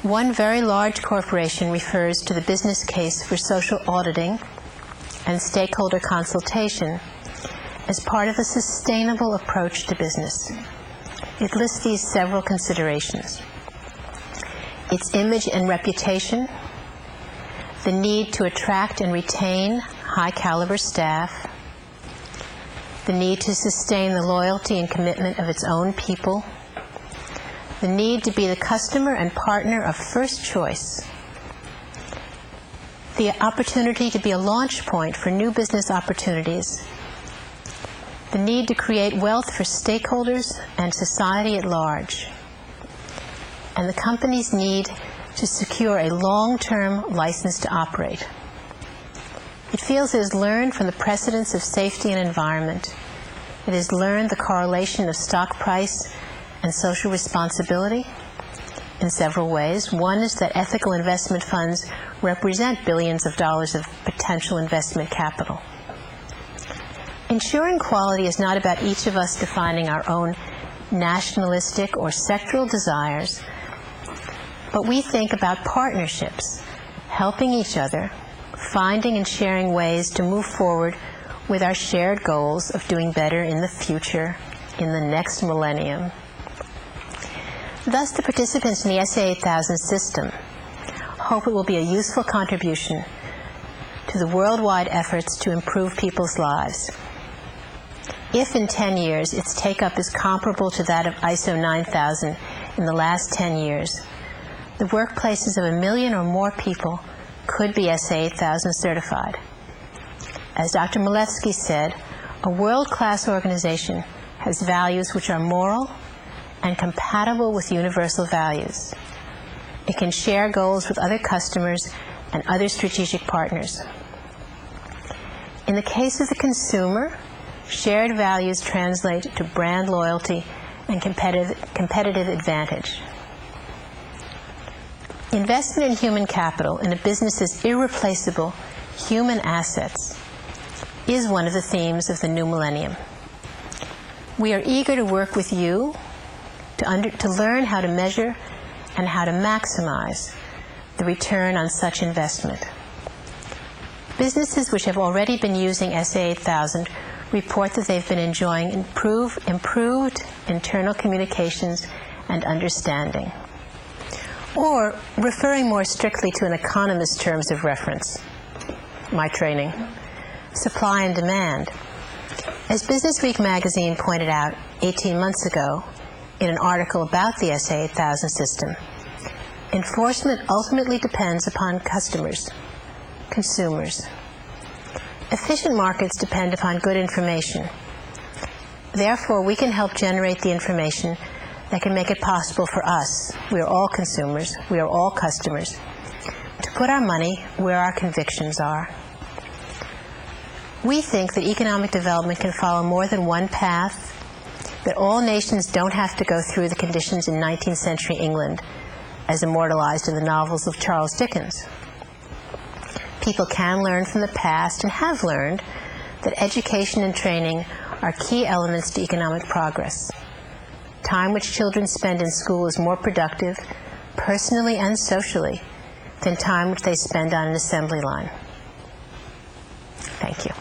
One very large corporation refers to the business case for social auditing and stakeholder consultation as part of a sustainable approach to business. It lists these several considerations: its image and reputation, the need to attract and retain high-caliber staff, the need to sustain the loyalty and commitment of its own people, the need to be the customer and partner of first choice, the opportunity to be a launch point for new business opportunities, the need to create wealth for stakeholders and society at large, and the company's need to secure a long-term license to operate. It feels it has learned from the precedents of safety and environment. It has learned the correlation of stock price and social responsibility in several ways. One is that ethical investment funds represent billions of dollars of potential investment capital. Ensuring quality is not about each of us defining our own nationalistic or sectoral desires, but we think about partnerships, helping each other, finding and sharing ways to move forward with our shared goals of doing better in the future, in the next millennium. Thus, the participants in the SA8000 system hope it will be a useful contribution to the worldwide efforts to improve people's lives. If in 10 years its take-up is comparable to that of ISO 9000 in the last 10 years, the workplaces of 1 million or more people could be SA8000 certified. As Dr. Malevski said, a world-class organization has values which are moral and compatible with universal values. It can share goals with other customers and other strategic partners. In the case of the consumer, shared values translate to brand loyalty and competitive advantage. Investment in human capital in a business's irreplaceable human assets is one of the themes of the new millennium. We are eager to work with you to learn how to measure and how to maximize the return on such investment. Businesses which have already been using SA8000 report that they've been enjoying improved internal communications and understanding. Or, referring more strictly to an economist's terms of reference, my training, supply and demand. As Business Week magazine pointed out 18 months ago in an article about the SA8000 system, enforcement ultimately depends upon customers, consumers. Efficient markets depend upon good information. Therefore, we can help generate the information that can make it possible for us, we are all consumers, we are all customers, to put our money where our convictions are. We think that economic development can follow more than one path, that all nations don't have to go through the conditions in 19th century England as immortalized in the novels of Charles Dickens. People can learn from the past and have learned that education and training are key elements to economic progress. Time which children spend in school is more productive, personally and socially, than time which they spend on an assembly line. Thank you.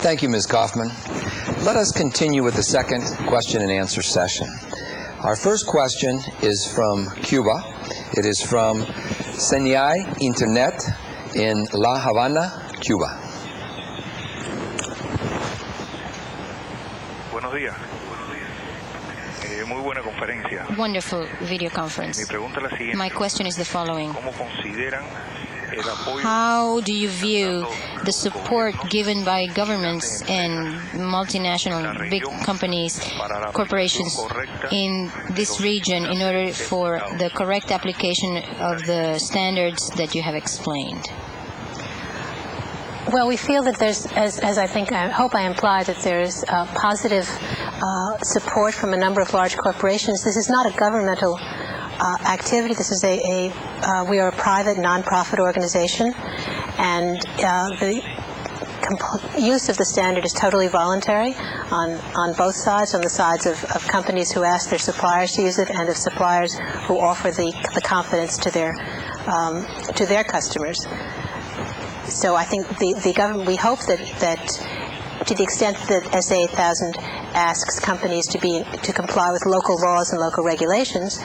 Thank you, Ms. Kaufman. Let us continue with the second question and answer session. Our first question is from Cuba. It is from Mayaré International in La Habana, Cuba. Buenos días. Muy buena conferencia. Wonderful video conference. Mi pregunta es la siguiente. My question is the following. ¿Cómo consideran el apoyo? How do you view the support given by governments and multinational big companies, corporations in this region in order for the correct application of the standards that you have explained? Well, we feel that there's, as I think, I hope I implied, that there's positive support from a number of large corporations. This is not a governmental activity. This is we are a private, non-profit organization, and the use of the standard is totally voluntary on both sides, on the sides of companies who ask their suppliers to use it and of suppliers who offer the confidence to their customers. So I think the government, we hope that to the extent that SA 8000 asks companies to comply with local laws and local regulations,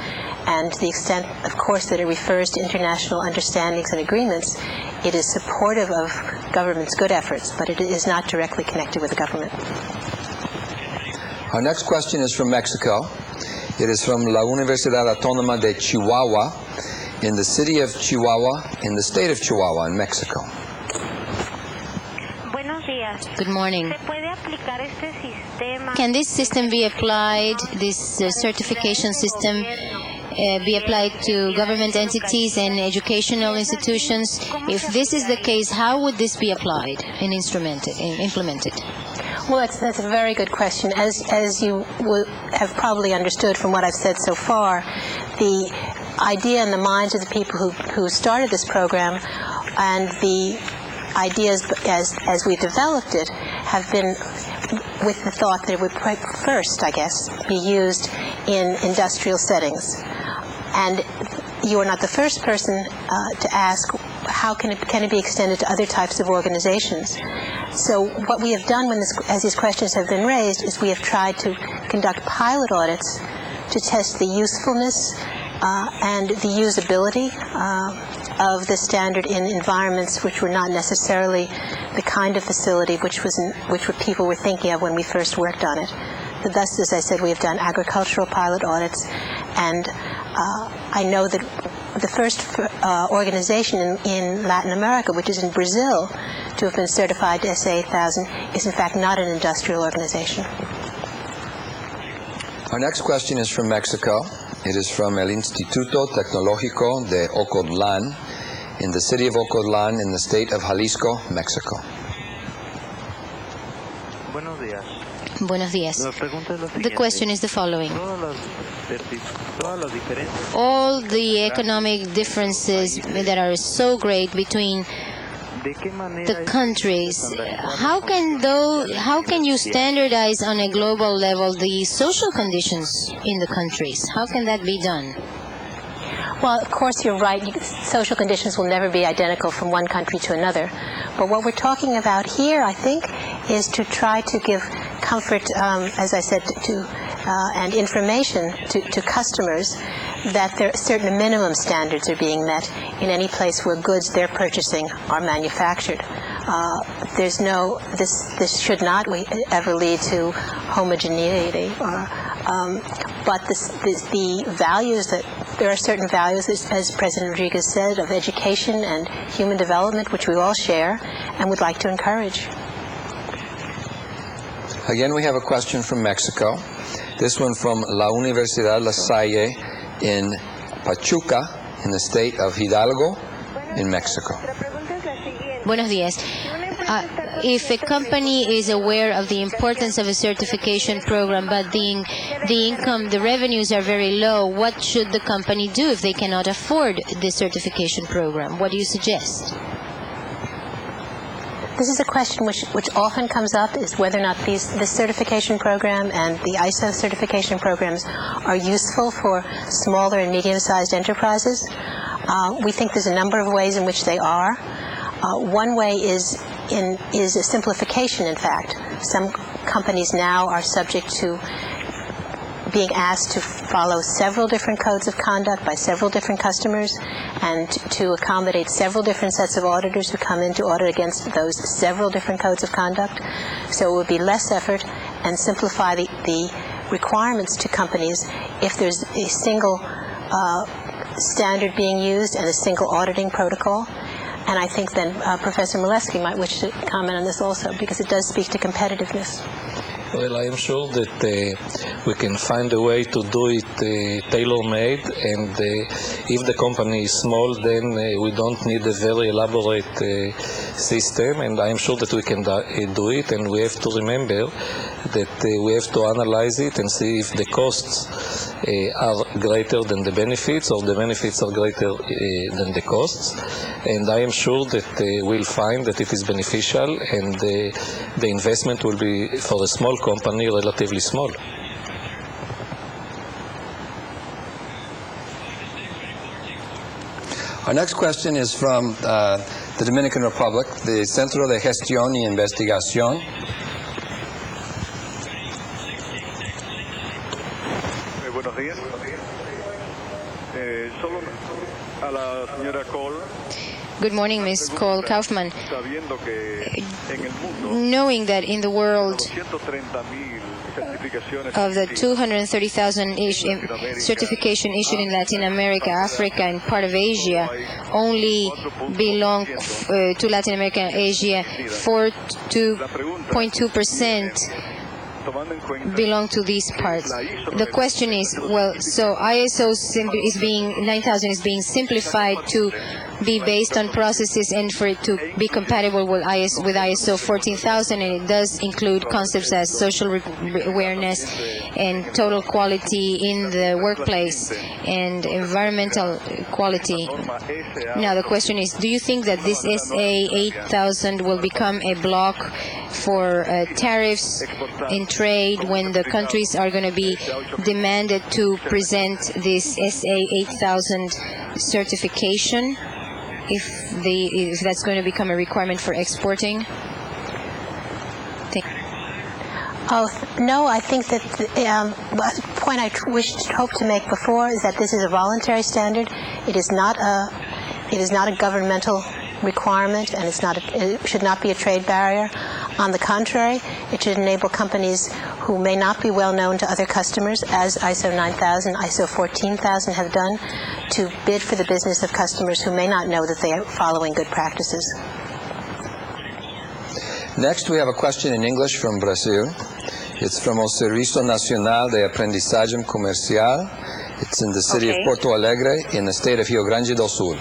and to the extent, of course, that it refers to international understandings and agreements, it is supportive of government's good efforts, but it is not directly connected with the government. Our next question is from Mexico. It is from La Universidad Autónoma de Chihuahua, in the city of Chihuahua, in the state of Chihuahua, in Mexico. Good morning. Can this system be applied, this certification system, be applied to government entities and educational institutions? If this is the case, how would this be applied and implemented? Well, that's a very good question. As you have probably understood from what I've said so far, the idea in the minds of the people who started this program and the ideas as we developed it have been with the thought that it would first, I guess, be used in industrial settings. And you are not the first person to ask how can it be extended to other types of organizations. So what we have done as these questions have been raised is we have tried to conduct pilot audits to test the usefulness and the usability of the standard in environments which were not necessarily the kind of facility which people were thinking of when we first worked on it. But thus, as I said, we have done agricultural pilot audits, and I know that the first organization in Latin America, which is in Brazil, to have been certified to SA 8000 is in fact not an industrial organization. Our next question is from Mexico. It is from El Instituto Tecnológico de Ocotlán, in the city of Ocotlán, in the state of Jalisco, Mexico. Buenos días. The question is the following. All the economic differences that are so great between the countries, how can you standardize on a global level the social conditions in the countries? How can that be done? Well, of course, you're right. Social conditions will never be identical from one country to another. But what we're talking about here, I think, is to try to give comfort, as I said, and information to customers that there certain minimum standards are being met in any place where goods they're purchasing are manufactured. This should not ever lead to homogeneity. But the values there are certain values, as President Rodriguez said, of education and human development, which we all share and would like to encourage. Again, we have a question from Mexico. This one from La Universidad La Salle in Pachuca, in the state of Hidalgo, in Mexico. Buenos días. If a company is aware of the importance of a certification program, but the revenues are very low, what should the company do if they cannot afford the certification program? What do you suggest? This is a question which often comes up, is whether or not this certification program and the ISO certification programs are useful for smaller and medium-sized enterprises. We think there's a number of ways in which they are. One way is a simplification, in fact. Some companies now are subject to being asked to follow several different codes of conduct by several different customers and to accommodate several different sets of auditors who come in to audit against those several different codes of conduct. So it would be less effort and simplify the requirements to companies if there's a single standard being used and a single auditing protocol. And I think then Professor Malevski might wish to comment on this also, because it does speak to competitiveness. Well, I am sure that we can find a way to do it tailor-made, and if the company is small, then we don't need a very elaborate system, and I am sure that we can do it, and we have to remember that we have to analyze it and see if the costs are greater than the benefits, or the benefits are greater than the costs. And I am sure that we'll find that it is beneficial, and the investment will be, for a small company, relatively small. Our next question is from the Dominican Republic, the Centro de Gestión y Investigación. Buenos días. Solo a la señora Kohl. Good morning, Ms. Kohl Kaufman. Sabiendo que en el mundo, Knowing that in the world, 230,000 certificaciones of the 230,000 certification issued in Latin America, Africa, and part of Asia, only belong to Latin America and Asia. 4.2% belong to these parts. The question is, well, so ISO is being 9,000 is being simplified to be based on processes and for it to be compatible with ISO 14,000, and it does include concepts as social awareness and total quality in the workplace and environmental quality. Now the question is, do you think that this SA 8,000 will become a block for tariffs in trade when the countries are going to be demanded to present this SA 8,000 certification? If that's going to become a requirement for exporting? No, I think that the point I hoped to make before is that this is a voluntary standard. It is not a governmental requirement, and it should not be a trade barrier. On the contrary, it should enable companies who may not be well known to other customers, as ISO 9000, ISO 14,000 have done, to bid for the business of customers who may not know that they are following good practices. Next, we have a question in English from Brazil. It's from el Serviço Nacional de Aprendizagem Comercial. It's in the city of Porto Alegre in the state of Rio Grande do Sul.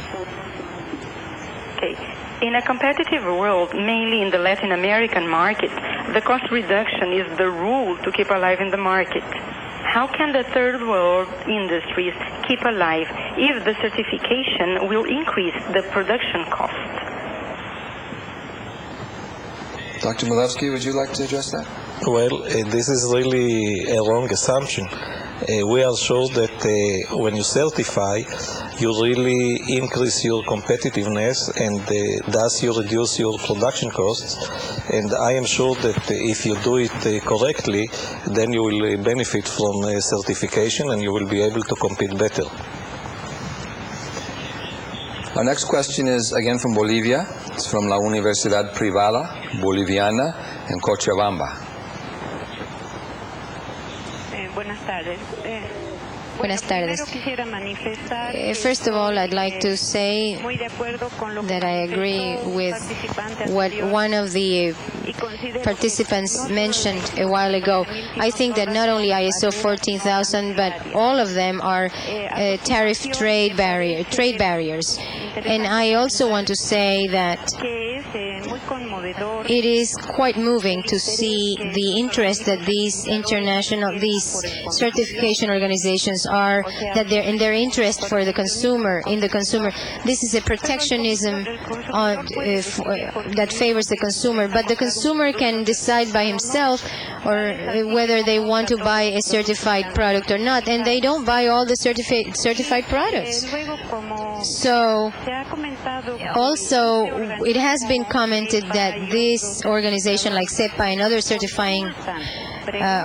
In a competitive world, mainly in the Latin American market, the cost reduction is the rule to keep alive in the market. How can the third world industries keep alive if the certification will increase the production cost? Dr. Malevski, would you like to address that? Well, this is really a wrong assumption. We are sure that when you certify, you really increase your competitiveness, and thus you reduce your production costs. And I am sure that if you do it correctly, then you will benefit from certification, and you will be able to compete better. Our next question is again from Bolivia. It's from la Universidad Privada Boliviana in Cochabamba. Buenas tardes. Buenas tardes. First of all, I'd like to say that I agree with what one of the participants mentioned a while ago. I think that not only ISO 14,000, but all of them are tariff trade barriers. And I also want to say that it is quite moving to see the interest that these certification organizations are, that they're in their interest for the consumer, This is a protectionism that favors the consumer, but the consumer can decide by himself or whether they want to buy a certified product or not, and they don't buy all the certified products. So also it has been commented that this organization like CEPA and other certifying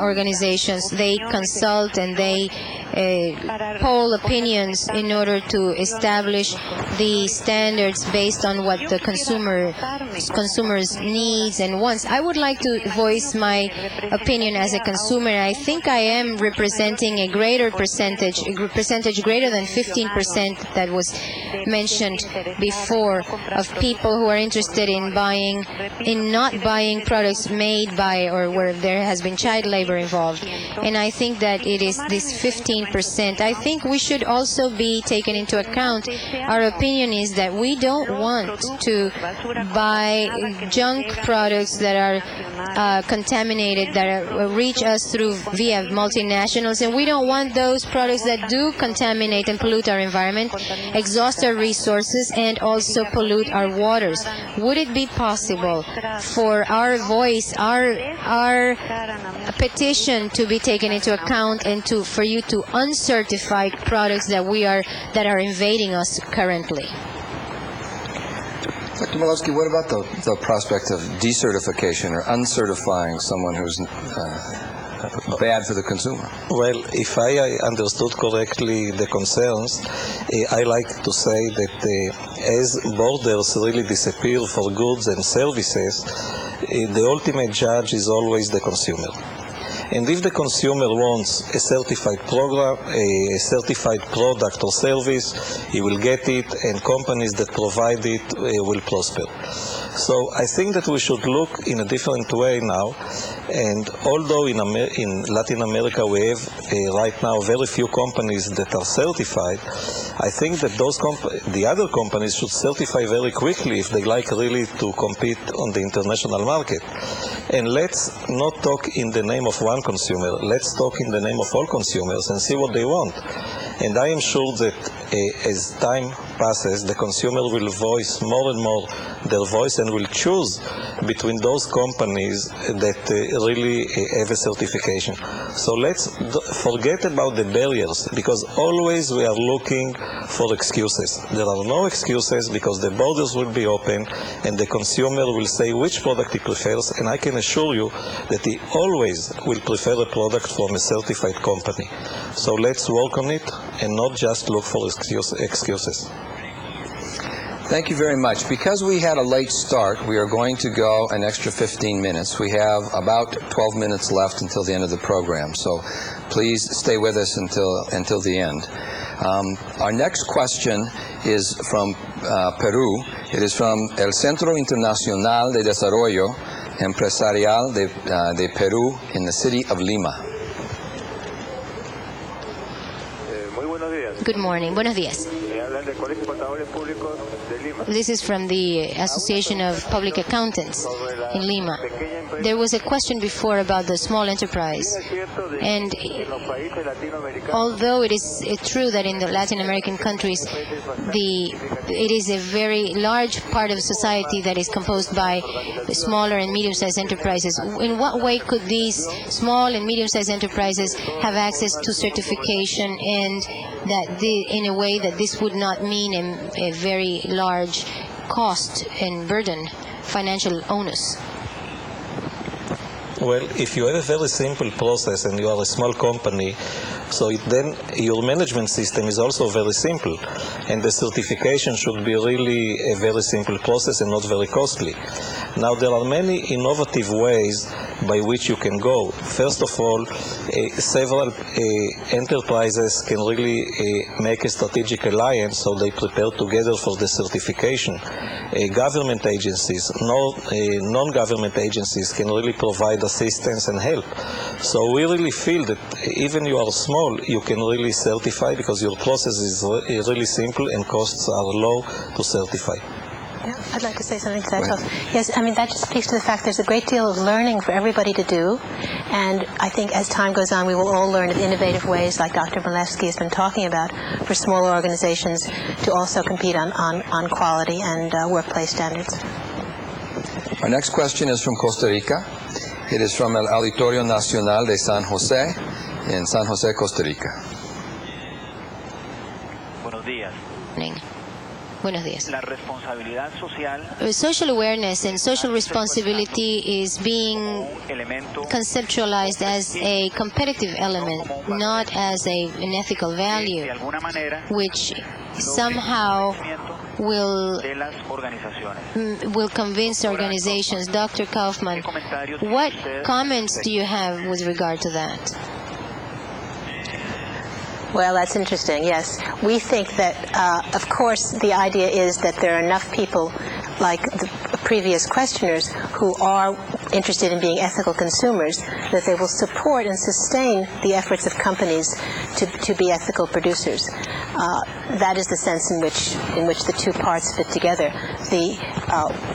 organizations, they consult and they poll opinions in order to establish the standards based on what the consumers needs and wants. I would like to voice my opinion as a consumer. I think I am representing a greater percentage greater than 15% that was mentioned before, of people who are interested in not buying products made by or where there has been child labor involved. And I think that it is this 15% 10%. I think we should also be taken into account. Our opinion is that we don't want to buy junk products that are contaminated, that reach us through via multinationals, and we don't want those products that do contaminate and pollute our environment, exhaust our resources, and also pollute our waters. Would it be possible for our voice, our petition to be taken into account, and for you to uncertify products that are invading us currently? Dr. Malevski, what about the prospect of decertification or uncertifying someone who's bad for the consumer? Well, if I understood correctly the concerns, I like to say that as borders really disappear for goods and services, the ultimate judge is always the consumer. And if the consumer wants a certified program, a certified product or service, he will get it, and companies that provide it will prosper. So I think that we should look in a different way now, and although in Latin America we have right now very few companies that are certified, I think that the other companies should certify very quickly if they like really to compete on the international market. And let's not talk in the name of one consumer, let's talk in the name of all consumers and see what they want. And I am sure that as time passes, the consumer will voice more and more their voice and will choose between those companies that really have a certification. So let's forget about the barriers, because always we are looking for excuses. There are no excuses, because the borders will be open and the consumer will say which product he prefers, and I can assure you that he always will prefer a product from a certified company. So let's work on it and not just look for excuses. Thank you very much. Because we had a late start, we are going to go an extra 15 minutes. We have about 12 minutes left until the end of the program, so please stay with us until the end. Our next question is from Peru. It is from El Centro Internacional de Desarrollo Empresarial de Peru in the city of Lima. Good morning. Buenos días. This is from the Association of Public Accountants in Lima. There was a question before about the small enterprise, and although it is true that in the Latin American countries it is a very large part of society that is composed by smaller and medium-sized enterprises, in what way could these small and medium-sized enterprises have access to certification, and that in a way that this would not mean a very large cost and burden, financial onus? Well, if you have a very simple process and you are a small company, so then your management system is also very simple, and the certification should be really a very simple process and not very costly. Now, there are many innovative ways by which you can go. First of all, several enterprises can really make a strategic alliance, so they prepare together for the certification. Government agencies, non-government agencies can really provide assistance and help. So we really feel that even you are small, you can really certify, because your process is really simple and costs are low to certify. Yeah, I'd like to say something to that. Yes, I mean, that just speaks to the fact there's a great deal of learning for everybody to do, and I think as time goes on, we will all learn of innovative ways, like Dr. Malevski has been talking about, for smaller organizations to also compete on quality and workplace standards. Our next question is from Costa Rica. It is from El Auditorio Nacional de San Jose in San Jose, Costa Rica. Buenos días. Buenos días. La responsabilidad social, social awareness and social responsibility is being conceptualized as a competitive element, not as an ethical value, which somehow will convince organizations. Dr. Kaufman, what comments do you have with regard to that? Well, that's interesting, yes. We think that, of course, the idea is that there are enough people, like the previous questioners, who are interested in being ethical consumers, that they will support and sustain the efforts of companies to be ethical producers. That is the sense in which the two parts fit together.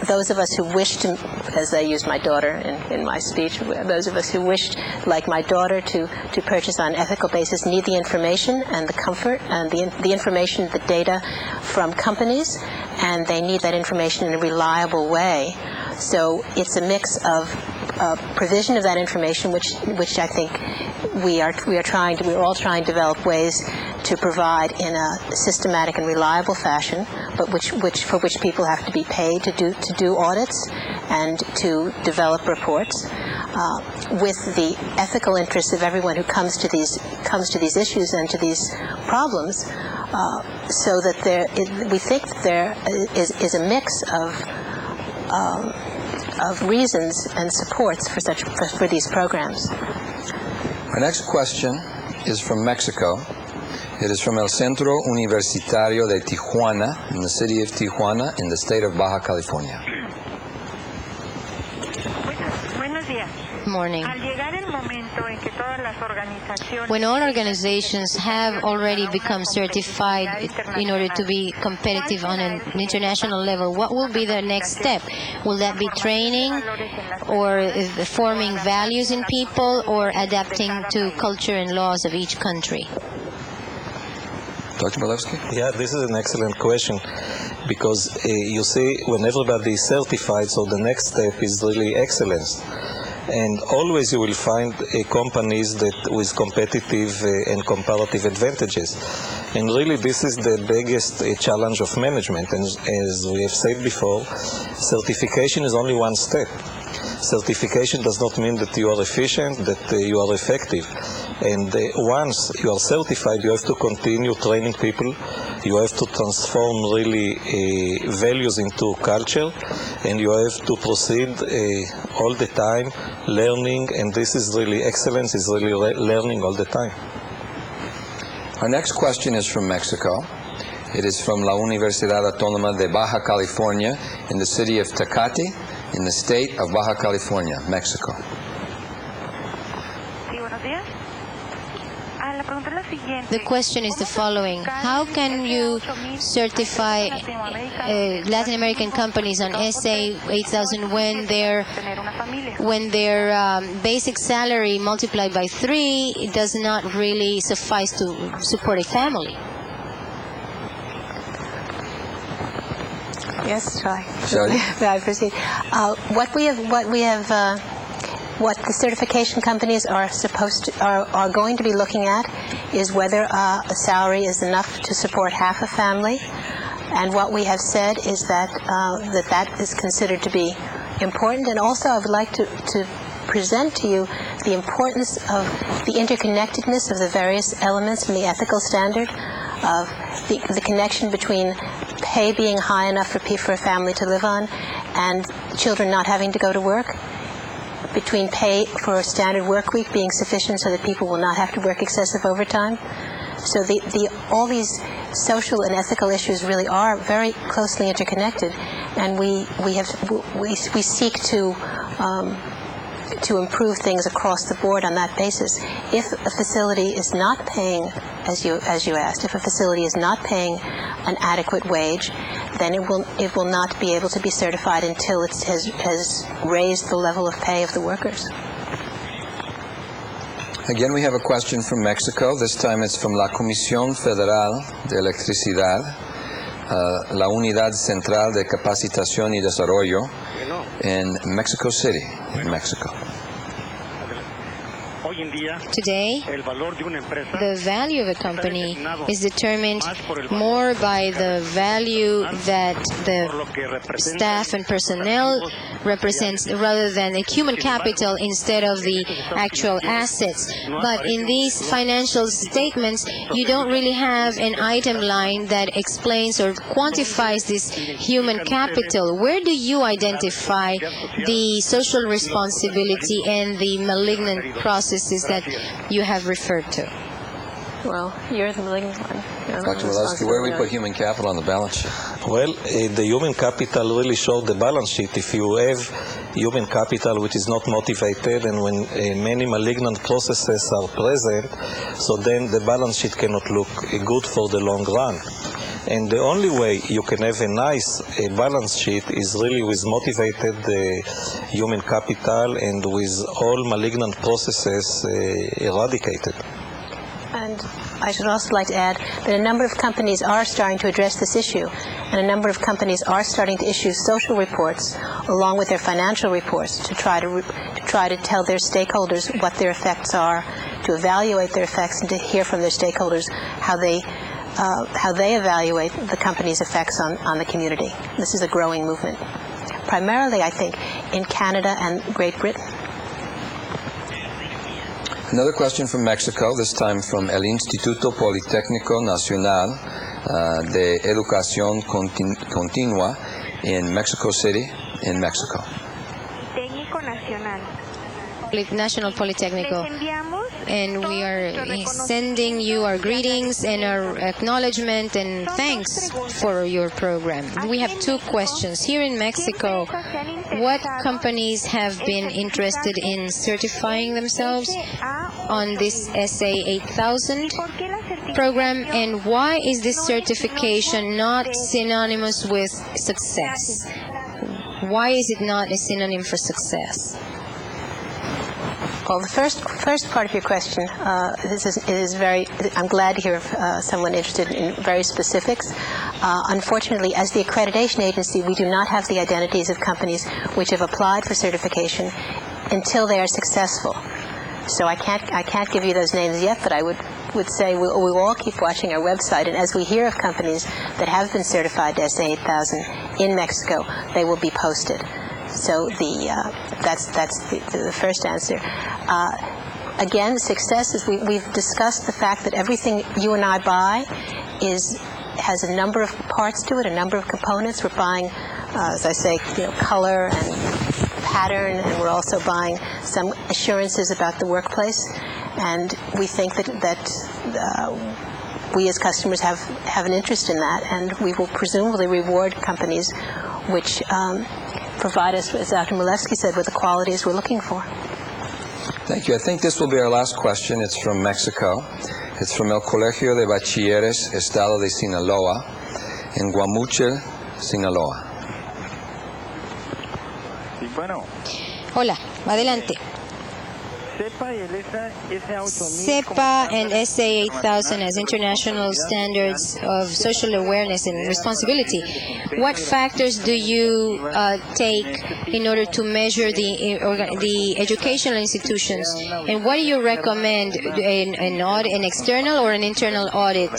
Those of us who wish to, as I used my daughter in my speech, those of us who wished, like my daughter, to purchase on an ethical basis need the information and the comfort and the information, the data from companies, and they need that information in a reliable way. So it's a mix of provision of that information, which I think we're all trying to develop ways to provide in a systematic and reliable fashion, but for which people have to be paid to do audits and to develop reports, with the ethical interests of everyone who comes to these issues and to these problems, so that we think that there is a mix of reasons and supports for these programs. Our next question is from Mexico. It is from El Centro Universitario de Tijuana, in the city of Tijuana, in the state of Baja California. Buenos días. Morning. Al llegar el momento en que todas las organizaciones When all organizations have already become certified in order to be competitive on an international level, what will be the next step? Will that be training, or forming values in people, or adapting to culture and laws of each country? Dr. Malevski? Yeah, this is an excellent question, because you see, when everybody is certified, so the next step is really excellence. And always you will find companies that with competitive and comparative advantages. And really this is the biggest challenge of management. And as we have said before, certification is only one step. Certification does not mean that you are efficient, that you are effective. And once you are certified, you have to continue training people. You have to transform really values into culture, and you have to proceed all the time learning, and this is really excellence, is really learning all the time. Our next question is from Mexico. It is from La Universidad Autónoma de Baja California in the city of Tecate, in the state of Baja California, Mexico. Sí, buenos días. La pregunta es la siguiente. The question is the following: how can you certify Latin American companies on SA 8000 when their basic salary multiplied by 3 does not really suffice to support a family? Yes, try. Sorry? I proceed. What the certification companies are going to be looking at is whether a salary is enough to support half a family, and what we have said is that that is considered to be important. And also, I would like to present to you the importance of the interconnectedness of the various elements in the ethical standard, of the connection between pay being high enough for a family to live on and children not having to go to work, between pay for a standard work week being sufficient so that people will not have to work excessive overtime. So all these social and ethical issues really are very closely interconnected, and we seek to improve things across the board on that basis. If a facility is not paying, as you asked, if a facility is not paying an adequate wage, then it will not be able to be certified until it has raised the level of pay of the workers. Again, we have a question from Mexico. This time it's from La Comisión Federal de Electricidad, la Unidad Central de Capacitación y Desarrollo in Mexico City, Mexico. Today, the value of a company is determined more by the value that the staff and personnel represents rather than the human capital instead of the actual assets. But in these financial statements, you don't really have an item line that explains or quantifies this human capital. Where do you identify the social responsibility and the malignant processes that you have referred to? Well, you're the malignant one. Dr. Malevski, where do we put human capital on the balance sheet? Well, the human capital really showed the balance sheet. If you have human capital which is not motivated, and when many malignant processes are present, so then the balance sheet cannot look good for the long run. And the only way you can have a nice balance sheet is really with motivated human capital and with all malignant processes eradicated. And I should also like to add that a number of companies are starting to address this issue, and a number of companies are starting to issue social reports along with their financial reports to try to tell their stakeholders what their effects are, to evaluate their effects, and to hear from their stakeholders how they evaluate the company's effects on the community. This is a growing movement, primarily, I think, in Canada and Great Britain. Another question from Mexico, this time from el Instituto Politécnico Nacional de Educación Continua in Mexico City, in Mexico. National Polytechnico, and we are sending you our greetings and our acknowledgement and thanks for your program. We have two questions. Here in Mexico, what companies have been interested in certifying themselves on this SA 8000 program, and why is this certification not synonymous with success? Why is it not a synonym for success? Well, the first part of your question is very. I'm glad to hear someone interested in very specifics. Unfortunately, as the accreditation agency, we do not have the identities of companies which have applied for certification until they are successful. So I can't give you those names yet, but I would say we will all keep watching our website, and as we hear of companies that have been certified to SA 8000 in Mexico, they will be posted. So that's the first answer. Again, success is we've discussed the fact that everything you and I buy has a number of parts to it, a number of components. We're buying, as I say, color and pattern, and we're also buying some assurances about the workplace. And we think that we as customers have an interest in that, and we will presumably reward companies which provide us, as Dr. Malevski said, with the qualities we're looking for. Thank you. I think this will be our last question. It's from Mexico. It's from El Colegio de Bachilleres, Estado de Sinaloa, in Guamuchil, Sinaloa. Hola, adelante. SEPA and SA 8000 as international standards of social awareness and responsibility. What factors do you take in order to measure the educational institutions, and what do you recommend, an external or an internal audit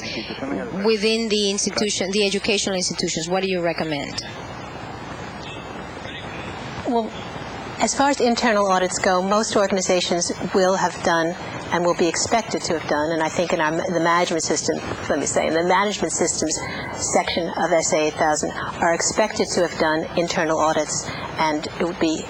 within the institution, the educational institutions? What do you recommend? Well, as far as internal audits go, most organizations will have done and will be expected to have done, and I think in the management system, in the management systems section of SA 8000 are expected to have done internal audits, and it would be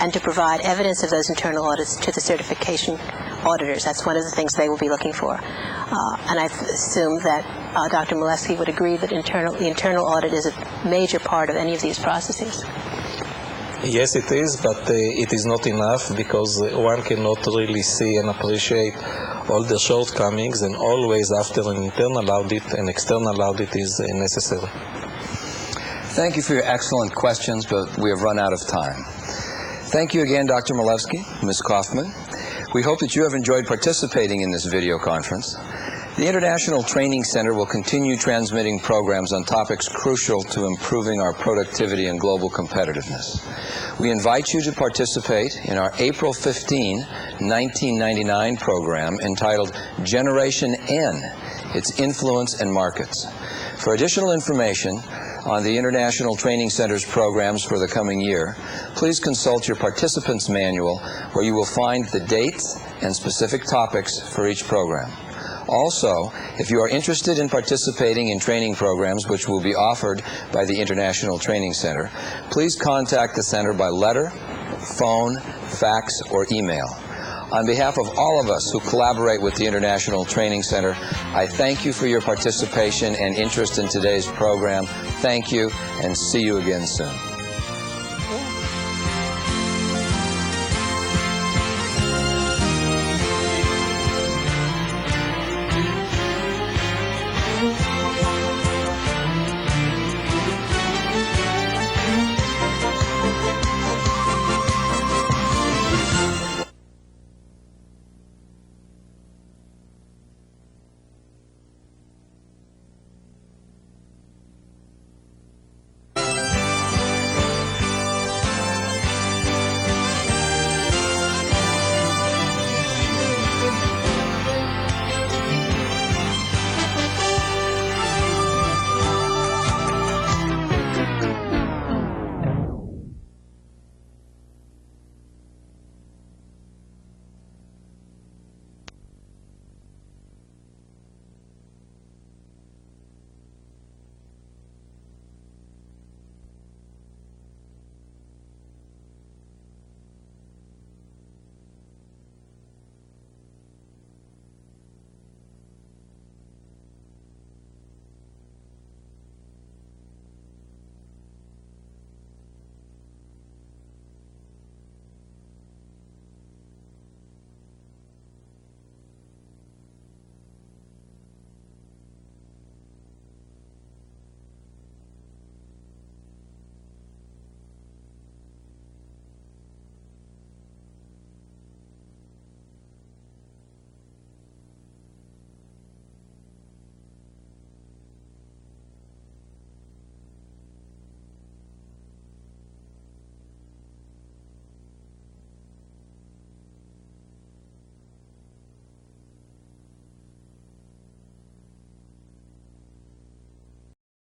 and to provide evidence of those internal audits to the certification auditors. That's one of the things they will be looking for, and I assume that Dr. Malevski would agree that the internal audit is a major part of any of these processes. Yes, it is, but it is not enough, because one cannot really see and appreciate all the shortcomings, and always after an internal audit, an external audit is necessary. Thank you for your excellent questions, but we have run out of time. Thank you again, Dr. Malevski, Ms. Kaufman. We hope that you have enjoyed participating in this video conference. The International Training Center will continue transmitting programs on topics crucial to improving our productivity and global competitiveness. We invite you to participate in our April 15, 1999 program entitled Generation N, Its Influence and Markets. For additional information on the International Training Center's programs for the coming year, please consult your participants manual, where you will find the dates and specific topics for each program. Also, if you are interested in participating in training programs which will be offered by the International Training Center, please contact the Center by letter, phone, fax, or email. On behalf of all of us who collaborate with the International Training Center, I thank you for your participation and interest in today's program. Thank you, and see you again soon.